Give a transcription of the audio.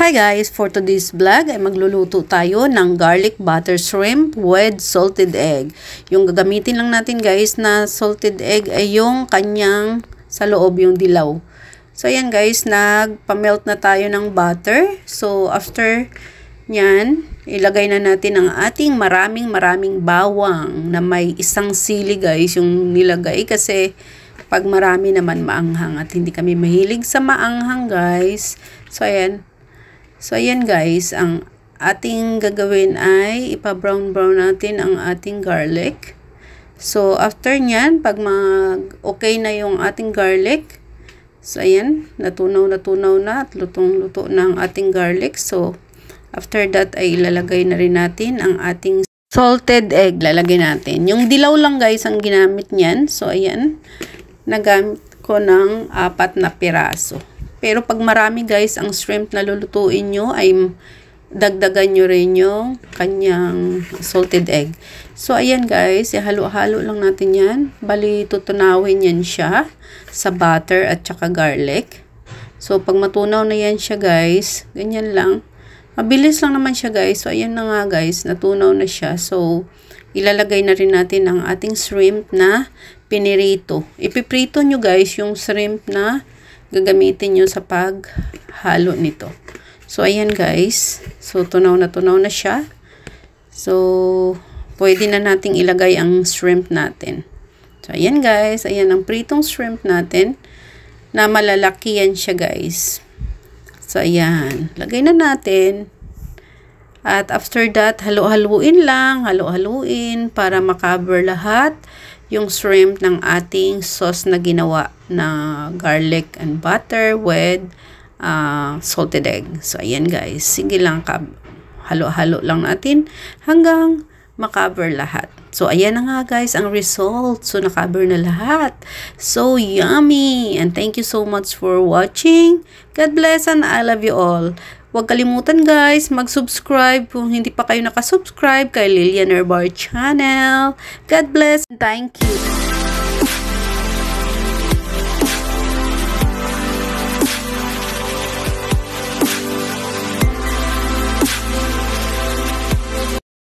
Hi guys! For today's vlog ay magluluto tayo ng garlic butter shrimp with salted egg. Yung gagamitin lang natin guys na salted egg ay yung kanyang sa loob, yung dilaw. So ayan guys, nagpa-melt na tayo ng butter. So after nyan, ilagay na natin ang ating maraming bawang na may isang sili guys yung nilagay kasi pag marami naman maanghang at hindi kami mahilig sa maanghang guys. So ayan guys, ang ating gagawin ay ipa-brown natin ang ating garlic. So after nyan, pag okay na yung ating garlic, so ayan, natunaw na at lutong-luto na ang ating garlic. So after that ay ilalagay na rin natin ang ating salted egg. Lalagay natin. Yung dilaw lang guys ang ginamit nyan. So ayan, nagamit ko ng 4 na piraso. Pero pag marami guys ang shrimp na lulutuin nyo ay dagdagan nyo rin yung kanyang salted egg. So ayan guys, ihalo-halo lang natin yan. Bali tutunawin yan siya sa butter at saka garlic. So pag matunaw na yan siya guys, ganyan lang. Mabilis lang naman siya guys. So ayan na nga guys, natunaw na siya. So ilalagay na rin natin ang ating shrimp na pinirito. Ipiprito nyo guys yung shrimp na gagamitin nyo sa paghalo nito. So ayan guys, so tunaw na siya. So pwede na nating ilagay ang shrimp natin. So ayan guys, ayan ang pritong shrimp natin na malalaki yan siya guys. So ayan, lagay na natin. At after that, halo-haluin lang, halo-haluin para makover lahat yung shrimp ng ating sauce na ginawa na garlic and butter with salted egg. So ayan guys, sige lang, halo-halo lang natin hanggang makover lahat. So ayan na nga guys ang result. So nakover na lahat. So yummy! And thank you so much for watching. God bless and I love you all. Huwag kalimutan guys, mag-subscribe kung hindi pa kayo nakasubscribe kay Lilian Herbar Channel. God bless and thank you.